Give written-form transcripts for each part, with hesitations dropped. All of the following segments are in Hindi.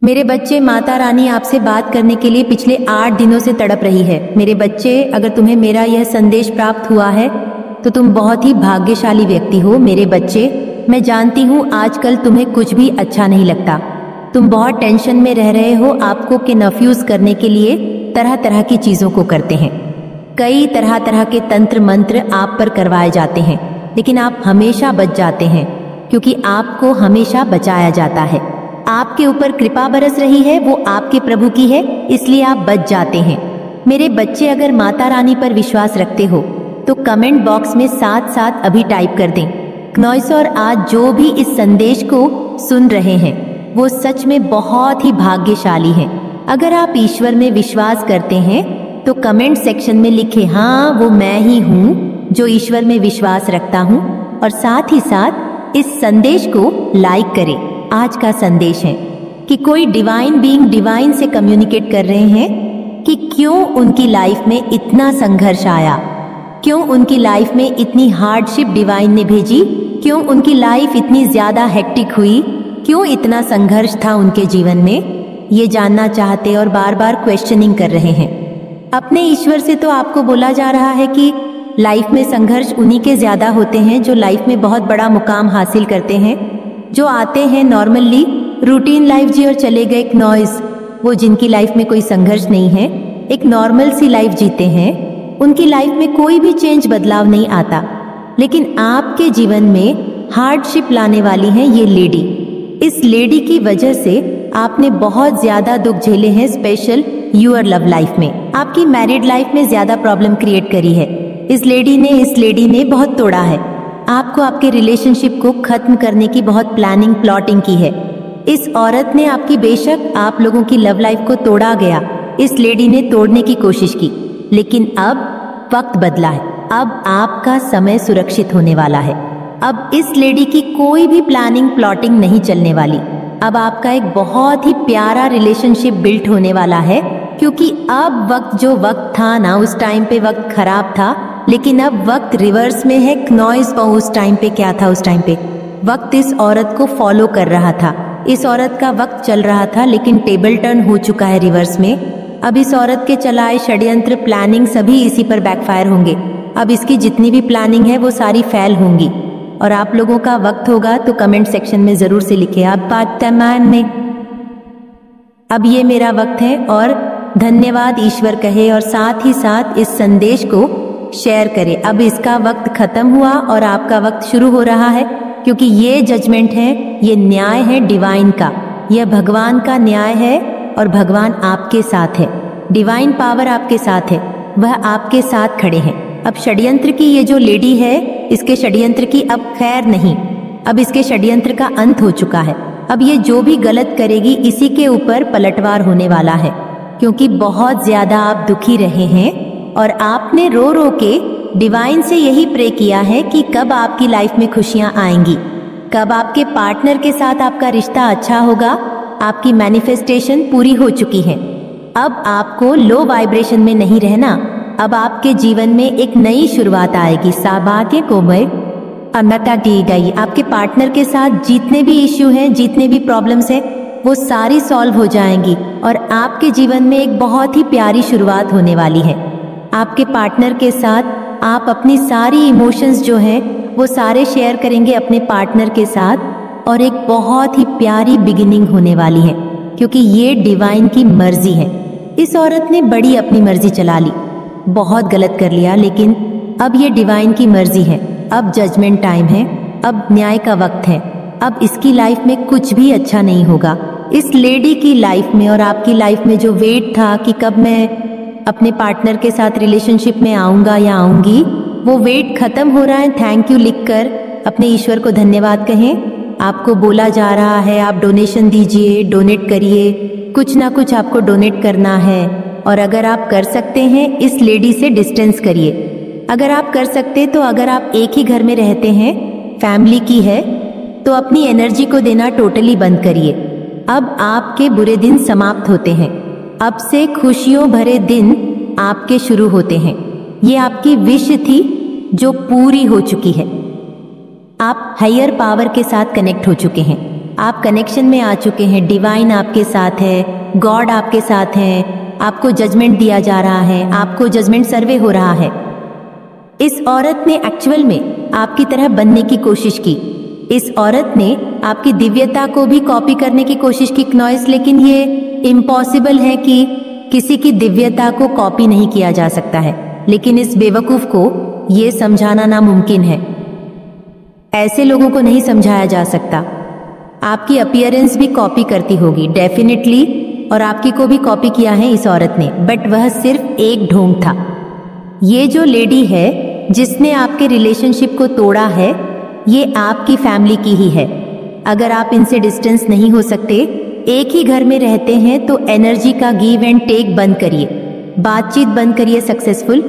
मेरे बच्चे, माता रानी आपसे बात करने के लिए पिछले 8 दिनों से तड़प रही है। मेरे बच्चे, अगर तुम्हें मेरा यह संदेश प्राप्त हुआ है तो तुम बहुत ही भाग्यशाली व्यक्ति हो। मेरे बच्चे, मैं जानती हूँ आजकल तुम्हें कुछ भी अच्छा नहीं लगता। तुम बहुत टेंशन में रह रहे हो। आपको कन्फ्यूज करने के लिए तरह तरह की चीजों को करते हैं। कई तरह तरह के तंत्र मंत्र आप पर करवाए जाते हैं, लेकिन आप हमेशा बच जाते हैं क्योंकि आपको हमेशा बचाया जाता है। आपके ऊपर कृपा बरस रही है, वो आपके प्रभु की है, इसलिए आप बच जाते हैं। मेरे बच्चे, अगर माता रानी पर विश्वास रखते हो तो कमेंट बॉक्स में साथ साथ अभी टाइप कर दें। क्नॉइस और आज जो भी इस संदेश को सुन रहे हैं वो सच में बहुत ही भाग्यशाली हैं। अगर आप ईश्वर में विश्वास करते हैं तो कमेंट सेक्शन में लिखें, हाँ वो मैं ही हूँ जो ईश्वर में विश्वास रखता हूँ, और साथ ही साथ इस संदेश को लाइक करें। आज का संदेश है कि कोई डिवाइन बीइंग डिवाइन से कम्युनिकेट कर रहे हैं कि क्यों उनकी लाइफ में इतना संघर्ष आया, क्यों उनकी लाइफ में इतनी हार्डशिप डिवाइन ने भेजी, क्यों उनकी लाइफ इतनी ज्यादा हेक्टिक हुई, क्यों इतना संघर्ष था उनके जीवन में, ये जानना चाहते और बार बार क्वेश्चनिंग कर रहे हैं। अपने ईश्वर से तो आपको बोला जा रहा है कि लाइफ में संघर्ष उन्हीं के ज्यादा होते हैं जो लाइफ में बहुत बड़ा मुकाम हासिल करते हैं, जो आते हैं नॉर्मली रूटीन लाइफ जी और चले गए। क्नॉइस, वो जिनकी लाइफ में कोई संघर्ष नहीं है, एक नॉर्मल सी लाइफ जीते हैं, उनकी लाइफ में कोई भी चेंज बदलाव नहीं आता। लेकिन आपके जीवन में हार्डशिप लाने वाली है ये लेडी। इस लेडी की वजह से आपने बहुत ज्यादा दुख झेले हैं, स्पेशल यूर लव लाइफ में। आपकी मैरिड लाइफ में ज्यादा प्रॉब्लम क्रिएट करी है इस लेडी ने बहुत तोड़ा है। आपको आपके रिलेशनशिप को खत्म करने की बहुत प्लानिंग प्लॉटिंग की है। इस औरत ने आपकी, बेशक आप लोगों की लव लाइफ को तोड़ा गया, इस लेडी ने तोड़ने की कोशिश की, लेकिन अब वक्त बदला है। अब आपका समय सुरक्षित होने वाला है। अब इस लेडी की कोई भी प्लानिंग प्लॉटिंग नहीं चलने वाली। अब आपका एक बहुत ही प्यारा रिलेशनशिप बिल्ट होने वाला है, क्योंकि अब जो वक्त था ना, उस टाइम पे वक्त खराब था, लेकिन अब वक्त रिवर्स में है। क्नॉइस उस टाइम पे क्या था, उस टाइम पे वक्त इस औरत को फॉलो कर रहा था। इस औरत का वक्त चल रहा था, लेकिन टेबल टर्न हो चुका है रिवर्स में। अब इस औरत के चलाए षड्यंत्र, प्लानिंग सभी इसी पर बैकफायर होंगे। अब इसकी जितनी भी प्लानिंग है वो सारी फेल होंगी। और आप लोगों का वक्त होगा तो कमेंट सेक्शन में जरूर से लिखे, आप पार्टमैन में अब ये मेरा वक्त है, और धन्यवाद ईश्वर कहे, और साथ ही साथ इस संदेश को शेयर करें। अब इसका वक्त खत्म हुआ और आपका वक्त शुरू हो रहा है, क्योंकि ये जजमेंट है, ये न्याय है डिवाइन का, यह भगवान का न्याय है, और भगवान आपके साथ है। डिवाइन पावर आपके साथ है, वह आपके साथ खड़े हैं। अब षड्यंत्र की ये जो लेडी है, इसके षड्यंत्र की अब खैर नहीं, अब इसके षड्यंत्र का अंत हो चुका है। अब ये जो भी गलत करेगी, इसी के ऊपर पलटवार होने वाला है, क्योंकि बहुत ज्यादा आप दुखी रहे हैं और आपने रो रो के डिवाइन से यही प्रे किया है कि कब आपकी लाइफ में खुशियां आएंगी, कब आपके पार्टनर के साथ आपका रिश्ता अच्छा होगा। आपकी मैनिफेस्टेशन पूरी हो चुकी है। अब आपको लो वाइब्रेशन में नहीं रहना। अब आपके जीवन में एक नई शुरुआत आएगी। सौभाग्य को मैं अन्नता दी गई। आपके पार्टनर के साथ जितने भी इश्यू हैं, जितने भी प्रॉब्लम्स हैं, वो सारी सॉल्व हो जाएंगी और आपके जीवन में एक बहुत ही प्यारी शुरुआत होने वाली है। आपके पार्टनर के साथ आप अपनी सारी इमोशंस जो हैं वो सारे शेयर करेंगे अपने पार्टनर के साथ, और एक बहुत ही प्यारी बिगिनिंग होने वाली है, क्योंकि ये डिवाइन की मर्जी है। इस औरत ने बड़ी अपनी मर्जी चला ली, बहुत गलत कर लिया, लेकिन अब ये डिवाइन की मर्जी है। अब जजमेंट टाइम है, अब न्याय का वक्त है। अब इसकी लाइफ में कुछ भी अच्छा नहीं होगा। इस लेडी की लाइफ में और आपकी लाइफ में जो वेट था कि कब मैं अपने पार्टनर के साथ रिलेशनशिप में आऊंगा या आऊंगी, वो वेट खत्म हो रहा है। थैंक यू लिखकर अपने ईश्वर को धन्यवाद कहें। आपको बोला जा रहा है आप डोनेशन दीजिए, डोनेट करिए, कुछ ना कुछ आपको डोनेट करना है। और अगर आप कर सकते हैं, इस लेडी से डिस्टेंस करिए। अगर आप कर सकते तो अगर आप एक ही घर में रहते हैं, फैमिली की है, तो अपनी एनर्जी को देना टोटली बंद करिए। अब आपके बुरे दिन समाप्त होते हैं। अब से खुशियों भरे दिन आपके शुरू होते हैं। ये आपकी विश थी जो पूरी हो चुकी है। आप हायर पावर के साथ कनेक्ट हो चुके हैं। आप कनेक्शन में आ चुके हैं, डिवाइन आपके साथ है, गॉड आपके साथ है, आपको जजमेंट दिया जा रहा है, आपको जजमेंट सर्वे हो रहा है। इस औरत ने एक्चुअल में आपकी तरह बनने की कोशिश की। इस औरत ने आपकी दिव्यता को भी कॉपी करने की कोशिश की नॉइस, लेकिन ये इम्पॉसिबल है कि किसी की दिव्यता को कॉपी नहीं किया जा सकता है। लेकिन इस बेवकूफ को ये समझाना नामुमकिन है। ऐसे लोगों को नहीं समझाया जा सकता। आपकी अपीयरेंस भी कॉपी करती होगी डेफिनेटली, और आपकी को भी कॉपी किया है इस औरत ने, बट वह सिर्फ एक ढोंग था। ये जो लेडी है जिसने आपके रिलेशनशिप को तोड़ा है, ये आपकी फैमिली की ही है। अगर आप इनसे डिस्टेंस नहीं हो सकते, एक ही घर में रहते हैं, तो एनर्जी का गिव एंड टेक बंद करिए, बातचीत बंद करिए सक्सेसफुल।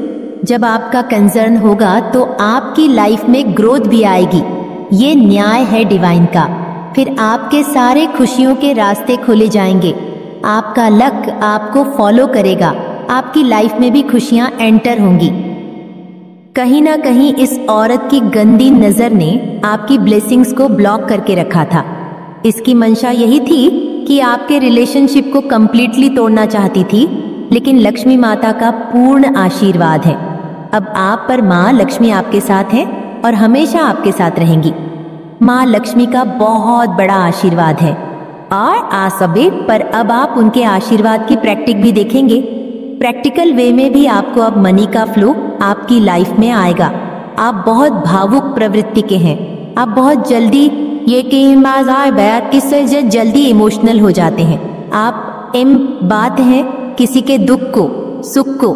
जब आपका कंसर्न होगा तो आपकी लाइफ में ग्रोथ भी आएगी। ये न्याय है डिवाइन का। फिर आपके सारे खुशियों के रास्ते खोले जाएंगे। आपका लक आपको फॉलो करेगा। आपकी लाइफ में भी खुशियां एंटर होंगी। कहीं ना कहीं इस औरत की गंदी नजर ने आपकी ब्लेसिंग्स को ब्लॉक करके रखा था। इसकी मंशा यही थी कि आपके रिलेशनशिप को कंप्लीटली तोड़ना चाहती थी, लेकिन लक्ष्मी माता का पूर्ण आशीर्वाद है। अब आप पर माँ लक्ष्मी आपके साथ है और हमेशा आपके साथ रहेंगी। माँ लक्ष्मी का बहुत बड़ा आशीर्वाद है और आसबे पर अब आप उनके आशीर्वाद की प्रैक्टिक भी देखेंगे। प्रैक्टिकल वे में भी आपको अब मनी का फ्लो आपकी लाइफ में आएगा। आप बहुत भावुक प्रवृत्ति के हैं। आप बहुत जल्दी ये किससे जल्दी इमोशनल हो जाते हैं। आप बात है किसी के दुख को सुख को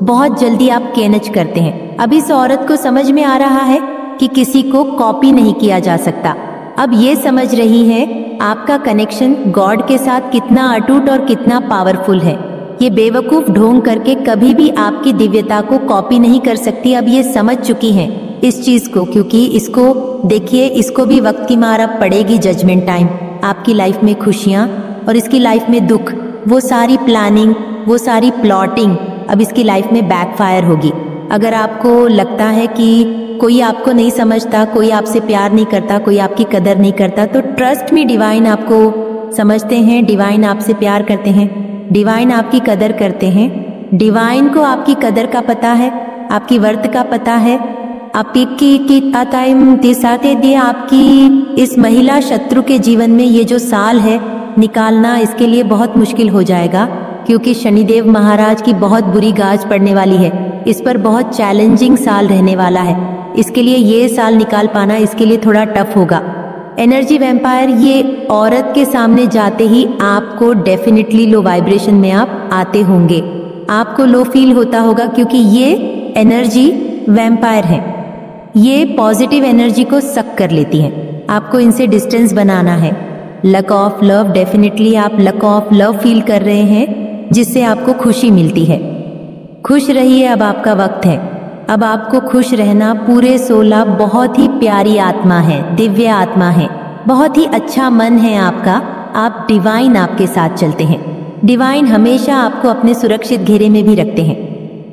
बहुत जल्दी आप कैच करते हैं। अब इस औरत को समझ में आ रहा है कि किसी को कॉपी नहीं किया जा सकता। अब ये समझ रही है आपका कनेक्शन गॉड के साथ कितना अटूट और कितना पावरफुल है। ये बेवकूफ ढोंग करके कभी भी आपकी दिव्यता को कॉपी नहीं कर सकती। अब ये समझ चुकी हैं इस चीज को, क्योंकि इसको देखिए, इसको भी वक्त की मार अब पड़ेगी। जजमेंट टाइम, आपकी लाइफ में खुशियां और इसकी लाइफ में दुख, वो सारी प्लानिंग, वो सारी प्लॉटिंग अब इसकी लाइफ में बैकफायर होगी। अगर आपको लगता है कि कोई आपको नहीं समझता, कोई आपसे प्यार नहीं करता, कोई आपकी कदर नहीं करता, तो ट्रस्ट मी, डिवाइन आपको समझते हैं, डिवाइन आपसे प्यार करते हैं, डिवाइन आपकी कदर करते हैं। डिवाइन को आपकी कदर का पता है, आपकी वर्थ का पता है। आपकी इस महिला शत्रु के जीवन में ये जो साल है निकालना इसके लिए बहुत मुश्किल हो जाएगा, क्योंकि शनिदेव महाराज की बहुत बुरी गाज पड़ने वाली है। इस पर बहुत चैलेंजिंग साल रहने वाला है। इसके लिए ये साल निकाल पाना इसके लिए थोड़ा टफ होगा। एनर्जी वैम्पायर ये औरत के सामने जाते ही आपको डेफिनेटली लो वाइब्रेशन में आप आते होंगे, आपको लो फील होता होगा, क्योंकि ये एनर्जी वैम्पायर है। ये पॉजिटिव एनर्जी को सक कर लेती हैं। आपको इनसे डिस्टेंस बनाना है। लक ऑफ लव, डेफिनेटली आप लक ऑफ लव फील कर रहे हैं, जिससे आपको खुशी मिलती है। खुश रहिए, अब आपका वक्त है। अब आपको खुश रहना। पूरे 16 बहुत ही प्यारी आत्मा है, दिव्य आत्मा है, बहुत ही अच्छा मन है आपका। आप डिवाइन आपके साथ चलते हैं। डिवाइन हमेशा आपको अपने सुरक्षित घेरे में भी रखते हैं।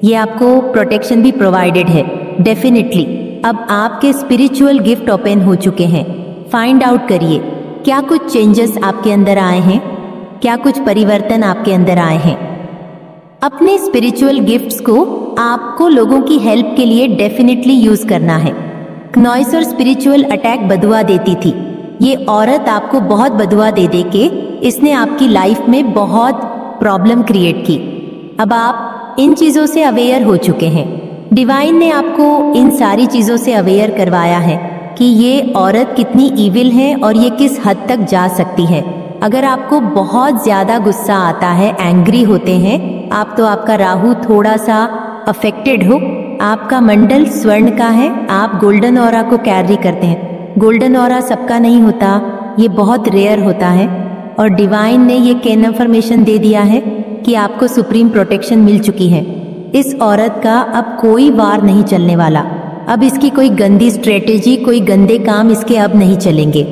ये आपको प्रोटेक्शन भी प्रोवाइडेड है डेफिनेटली। अब आपके स्पिरिचुअल गिफ्ट ओपन हो चुके हैं। फाइंड आउट करिए क्या कुछ चेंजेस आपके अंदर आए हैं, क्या कुछ परिवर्तन आपके अंदर आए हैं। अपने स्पिरिचुअल गिफ्ट्स को आपको लोगों की हेल्प के लिए डेफिनेटली यूज करना है। नॉइस और स्पिरिचुअल अटैक बदुआ देती थी। ये औरत आपको बहुत बदुआ दे दे के इसने आपकी लाइफ में बहुत प्रॉब्लम क्रिएट की। अब आप इन चीजों से अवेयर हो चुके हैं। डिवाइन ने आपको इन सारी चीजों से अवेयर करवाया है कि ये औरत कितनी इविल है और ये किस हद तक जा सकती है। अगर आपको बहुत ज्यादा गुस्सा आता है, एंग्री होते हैं आप, तो आपका राहु थोड़ा सा अफेक्टेड हो। आपका मंडल स्वर्ण का है, आप गोल्डन ऑरा को कैरी करते हैं। गोल्डन ऑरा सबका नहीं होता, ये बहुत रेयर होता है। और डिवाइन ने ये कन्फर्मेशन दे दिया है कि आपको सुप्रीम प्रोटेक्शन मिल चुकी है। इस औरत का अब कोई वार नहीं चलने वाला। अब इसकी कोई गंदी स्ट्रेटेजी, कोई गंदे काम इसके अब नहीं चलेंगे।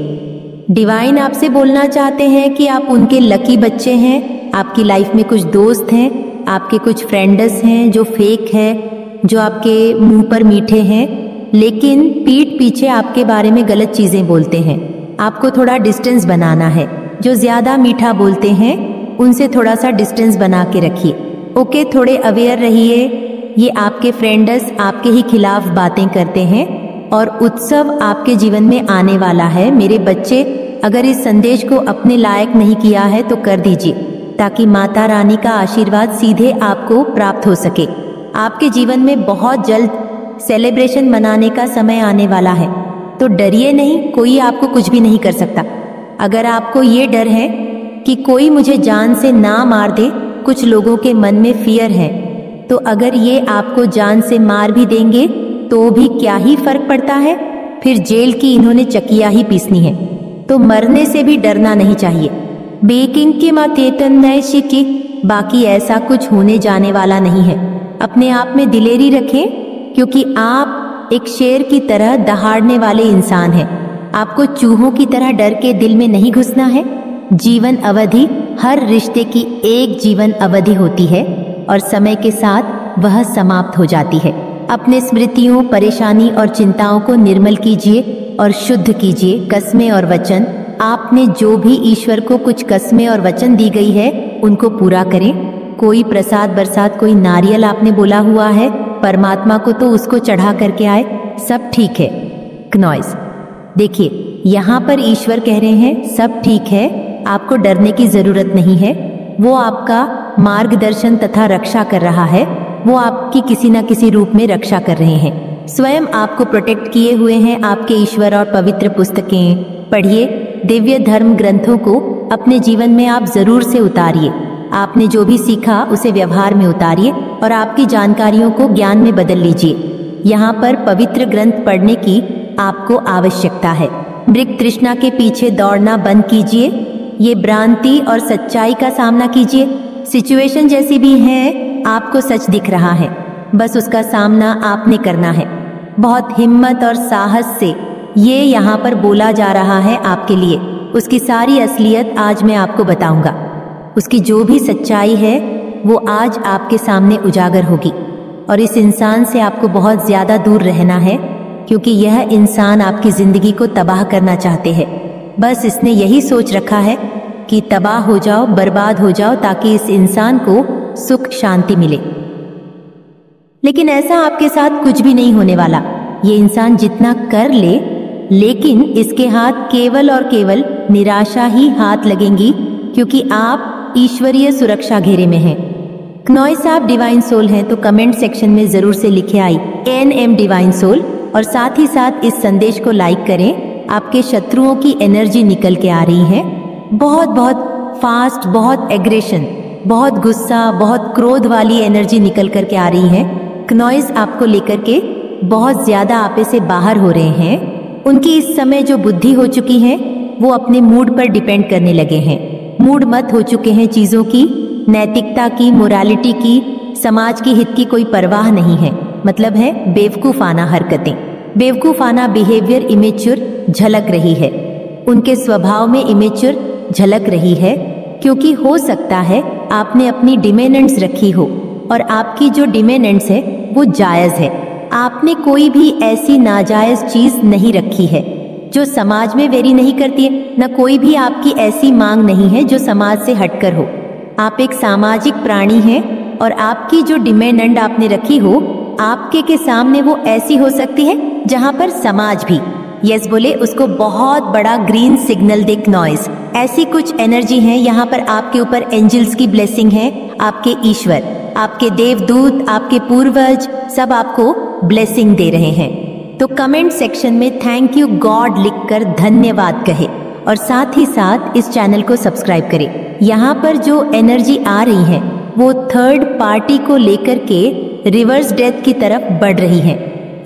डिवाइन आपसे बोलना चाहते हैं कि आप उनके लकी बच्चे हैं। आपकी लाइफ में कुछ दोस्त हैं, आपके कुछ फ्रेंड्स हैं जो फेक है, जो आपके मुंह पर मीठे हैं लेकिन पीठ पीछे आपके बारे में गलत चीजें बोलते हैं। आपको थोड़ा डिस्टेंस बनाना है। जो ज्यादा मीठा बोलते हैं उनसे थोड़ा सा डिस्टेंस बना के रखिए। ओके, थोड़े अवेयर रहिए। ये आपके फ्रेंड्स आपके ही खिलाफ बातें करते हैं और उत्सव आपके जीवन में आने वाला है। मेरे बच्चे, अगर इस संदेश को अपने लायक नहीं किया है तो कर दीजिए, ताकि माता रानी का आशीर्वाद सीधे आपको प्राप्त हो सके। आपके जीवन में बहुत जल्द सेलिब्रेशन मनाने का समय आने वाला है, तो डरिए नहीं, कोई आपको कुछ भी नहीं कर सकता। अगर आपको ये डर है कि कोई मुझे जान से ना मार दे, कुछ लोगों के मन में फियर है, तो अगर ये आपको जान से मार भी देंगे तो भी क्या ही फर्क पड़ता है, फिर जेल की इन्होंने चकिया ही पीसनी है। तो मरने से भी डरना नहीं चाहिए। बेकिंग के मातेतन नए शिकी, बाकी ऐसा कुछ होने जाने वाला नहीं है। अपने आप में दिलेरी रखें, क्योंकि आप एक शेर की तरह दहाड़ने वाले इंसान हैं। आपको चूहों की तरह डर के दिल में नहीं घुसना है। जीवन अवधि, हर रिश्ते की एक जीवन अवधि होती है और समय के साथ वह समाप्त हो जाती है। अपने स्मृतियों, परेशानी और चिंताओं को निर्मल कीजिए और शुद्ध कीजिए। कस्में और वचन, आपने जो भी ईश्वर को कुछ कस्में और वचन दी गई है उनको पूरा करें। कोई प्रसाद बरसात, कोई नारियल आपने बोला हुआ है परमात्मा को, तो उसको चढ़ा करके आए, सब ठीक है। क्नॉइस, देखिए यहाँ पर ईश्वर कह रहे हैं सब ठीक है, आपको डरने की जरूरत नहीं है। वो आपका मार्गदर्शन तथा रक्षा कर रहा है। वो आपकी किसी न किसी रूप में रक्षा कर रहे हैं। स्वयं आपको प्रोटेक्ट किए हुए हैं आपके ईश्वर। और पवित्र पुस्तकें पढ़िए, दिव्य धर्म ग्रंथों को अपने जीवन में आप जरूर से उतारिए। आपने जो भी सीखा उसे व्यवहार में उतारिए और आपकी जानकारियों को ज्ञान में बदल लीजिए। यहाँ पर पवित्र ग्रंथ पढ़ने की आपको आवश्यकता है। मृग तृष्णा के पीछे दौड़ना बंद कीजिए। ये भ्रांति और सच्चाई का सामना कीजिए। सिचुएशन जैसी भी है, आपको सच दिख रहा है, बस उसका सामना आपने करना है। बहुत हिम्मत और साहस से ये यहाँ पर बोला जा रहा है आपके लिए। उसकी सारी असलियत आज मैं आपको बताऊंगा। उसकी जो भी सच्चाई है वो आज आपके सामने उजागर होगी। और इस इंसान से आपको बहुत ज्यादा दूर रहना है, क्योंकि यह इंसान आपकी जिंदगी को तबाह करना चाहते हैं। बस इसने यही सोच रखा है कि तबाह हो जाओ, बर्बाद हो जाओ, ताकि इस इंसान को सुख शांति मिले। लेकिन ऐसा आपके साथ कुछ भी नहीं होने वाला। ये इंसान जितना कर ले, लेकिन इसके हाथ केवल और केवल निराशा ही हाथ लगेंगी, क्योंकि आप ईश्वरीय सुरक्षा घेरे में हैं। क्नॉइस, आप डिवाइन सोल हैं, तो कमेंट सेक्शन में जरूर से लिखे आई NM डिवाइन सोल, और साथ ही साथ इस संदेश को लाइक करें। आपके शत्रुओं की एनर्जी निकल के आ रही है, बहुत बहुत फास्ट, बहुत एग्रेशन, बहुत गुस्सा, बहुत क्रोध वाली एनर्जी निकल करके आ रही है। क्नॉइस आपको लेकर के बहुत ज्यादा आपे से बाहर हो रहे हैं। उनकी इस समय जो बुद्धि हो चुकी है वो अपने मूड पर डिपेंड करने लगे हैं। मूड मत हो चुके हैं चीजों की, नैतिकता की, मोरालिटी की, समाज की हित की कोई परवाह नहीं है। मतलब है बेवकूफाना हरकतें, बेवकूफाना बिहेवियर, इमेच्योर झलक रही है। उनके स्वभाव में इमेच्योर झलक रही है, क्योंकि हो सकता है आपने अपनी डिमेंडेंट्स रखी हो, और आपकी जो डिमेंडेंट्स है वो जायज है। आपने कोई भी ऐसी नाजायज चीज नहीं रखी है जो समाज में वेरी नहीं करती है, न कोई भी आपकी ऐसी मांग नहीं है जो समाज से हटकर हो। आप एक सामाजिक प्राणी हैं, और आपकी जो डिमेंड आपने रखी हो, आपके के सामने वो ऐसी हो सकती है जहां पर समाज भी यस बोले, उसको बहुत बड़ा ग्रीन सिग्नल दे। नॉइस, ऐसी कुछ एनर्जी है यहाँ पर। आपके ऊपर एंजल्स की ब्लेसिंग है, आपके ईश्वर, आपके देवदूत, आपके पूर्वज सब आपको ब्लेसिंग दे रहे हैं। तो कमेंट सेक्शन में थैंक यू गॉड लिखकर धन्यवाद कहे, और साथ ही साथ इस चैनल को सब्सक्राइब करें। यहाँ पर जो एनर्जी आ रही है वो थर्ड पार्टी को लेकर के रिवर्स डेथ की तरफ बढ़ रही है।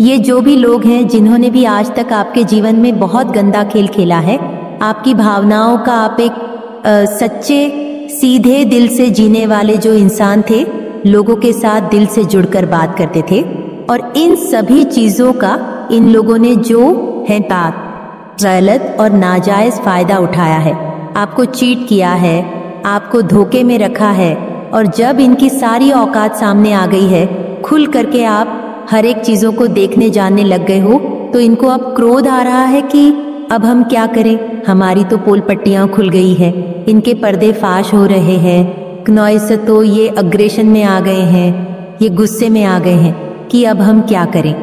ये जो भी लोग हैं जिन्होंने भी आज तक आपके जीवन में बहुत गंदा खेल खेला है, आपकी भावनाओं का आप एक सच्चे सीधे दिल से जीने वाले जो इंसान थे, लोगों के साथ दिल से जुड़कर बात करते थे, और इन सभी चीजों का इन लोगों ने जो है गलत और नाजायज फायदा उठाया है। आपको चीट किया है, आपको धोखे में रखा है, और जब इनकी सारी औकात सामने आ गई है, खुल करके आप हर एक चीजों को देखने जानने लग गए हो, तो इनको अब क्रोध आ रहा है कि अब हम क्या करें, हमारी तो पोल पट्टियां खुल गई है, इनके पर्दे फाश हो रहे हैं। क्नॉइस तो ये अग्रेशन में आ गए हैं, ये गुस्से में आ गए हैं कि अब हम क्या करें।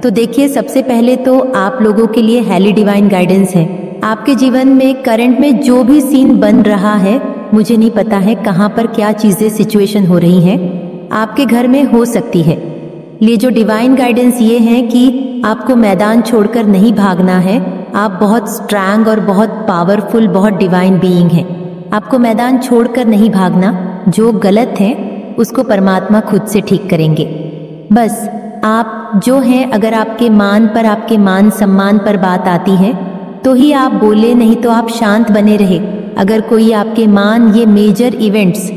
तो देखिए, सबसे पहले तो आप लोगों के लिए हैली डिवाइन गाइडेंस है। आपके जीवन में करंट में जो भी सीन बन रहा है, मुझे नहीं पता है कहाँ पर क्या चीजें सिचुएशन हो रही हैं, आपके घर में हो सकती है। ये जो डिवाइन गाइडेंस ये है कि आपको मैदान छोड़कर नहीं भागना है। आप बहुत स्ट्रांग और बहुत पावरफुल, बहुत डिवाइन बीइंग हैं। आपको मैदान छोड़कर नहीं भागना, जो गलत है उसको परमात्मा खुद से ठीक करेंगे। बस आप जो हैं, अगर आपके मान पर, आपके मान सम्मान पर बात आती है तो ही आप बोले, नहीं तो आप शांत बने रहे। अगर कोई आपके मान, ये मेजर इवेंट्स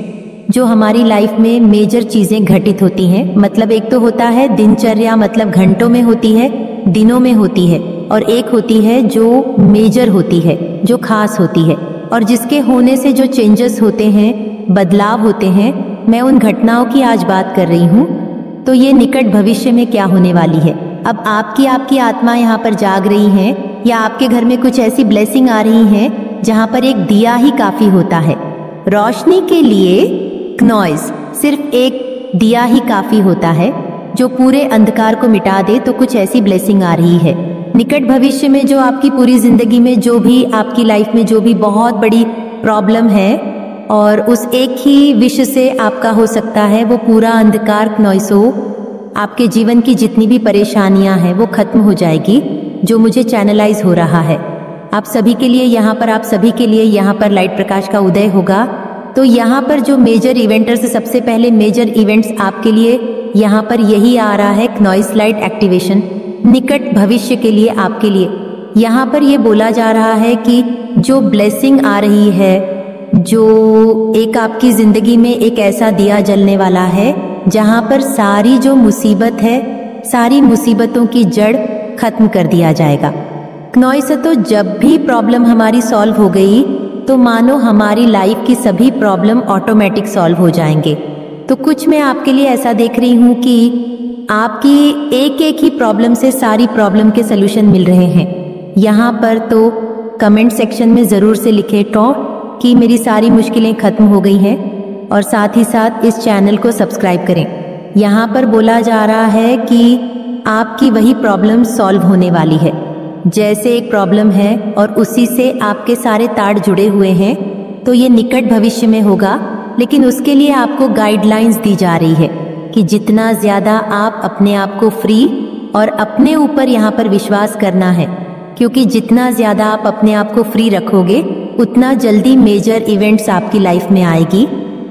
जो हमारी लाइफ में मेजर चीजें घटित होती हैं, मतलब एक तो होता है दिनचर्या, मतलब घंटों में होती है, दिनों में होती है, और एक होती है जो मेजर होती है, जो खास होती है, और जिसके होने से जो चेंजेस होते हैं, बदलाव होते हैं। मैं उन घटनाओं की आज बात कर रही हूँ। तो ये निकट भविष्य में क्या होने वाली है। अब आपकी आत्मा यहाँ पर जाग रही है, या आपके घर में कुछ ऐसी ब्लेसिंग आ रही है जहाँ पर एक दिया ही काफी होता है। रोशनी के लिए क्नॉइस सिर्फ एक दिया ही काफी होता है जो पूरे अंधकार को मिटा दे। तो कुछ ऐसी ब्लेसिंग आ रही है निकट भविष्य में, जो आपकी पूरी जिंदगी में, जो भी आपकी लाइफ में जो भी बहुत बड़ी प्रॉब्लम है, और उस एक ही विश से आपका हो सकता है वो पूरा अंधकार क्नॉइस हो। आपके जीवन की जितनी भी परेशानियां हैं वो खत्म हो जाएगी, जो मुझे चैनलाइज हो रहा है। आप सभी के लिए यहाँ पर, आप सभी के लिए यहाँ पर लाइट प्रकाश का उदय होगा। तो यहाँ पर जो मेजर इवेंटर्स, सबसे पहले मेजर इवेंट्स आपके लिए यहाँ पर यही आ रहा है, क्नॉइस लाइट एक्टिवेशन निकट भविष्य के लिए, आपके लिए। यहाँ पर ये बोला जा रहा है कि जो ब्लेसिंग आ रही है, जो एक आपकी जिंदगी में एक ऐसा दिया जलने वाला है जहाँ पर सारी जो मुसीबत है, सारी मुसीबतों की जड़ खत्म कर दिया जाएगा। क्नॉइस तो जब भी प्रॉब्लम हमारी सॉल्व हो गई तो मानो हमारी लाइफ की सभी प्रॉब्लम ऑटोमेटिक सॉल्व हो जाएंगे। तो कुछ मैं आपके लिए ऐसा देख रही हूँ कि आपकी एक एक ही प्रॉब्लम से सारी प्रॉब्लम के सलूशन मिल रहे हैं। यहाँ पर तो कमेंट सेक्शन में ज़रूर से लिखे कि मेरी सारी मुश्किलें खत्म हो गई हैं, और साथ ही साथ इस चैनल को सब्सक्राइब करें। यहाँ पर बोला जा रहा है कि आपकी वही प्रॉब्लम सॉल्व होने वाली है। जैसे एक प्रॉब्लम है और उसी से आपके सारे तार जुड़े हुए हैं, तो ये निकट भविष्य में होगा। लेकिन उसके लिए आपको गाइडलाइंस दी जा रही है कि जितना ज़्यादा आप अपने आप को फ्री और अपने ऊपर यहाँ पर विश्वास करना है, क्योंकि जितना ज़्यादा आप अपने आप को फ्री रखोगे उतना जल्दी मेजर इवेंट्स आपकी लाइफ में आएगी।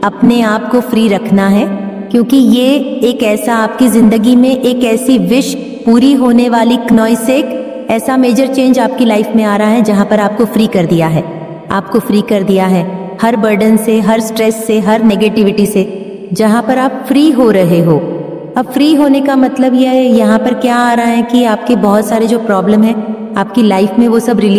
अपने आप को फ्री रखना है, क्योंकि ये एक ऐसा आपकी ज़िंदगी में एक ऐसी विश पूरी होने वाली क्नॉइस, एक ऐसा मेजर चेंज आपकी लाइफ में आ रहा है जहाँ पर आपको फ्री कर दिया है। आपको फ्री कर दिया है हर बर्डन से, हर स्ट्रेस से, हर नेगेटिविटी से, जहाँ पर आप फ्री हो रहे हो। अब फ्री होने का मतलब यह है, यहाँ पर क्या आ रहा है कि आपके बहुत सारे जो प्रॉब्लम है आपकी लाइफ में, वो सब रिलीज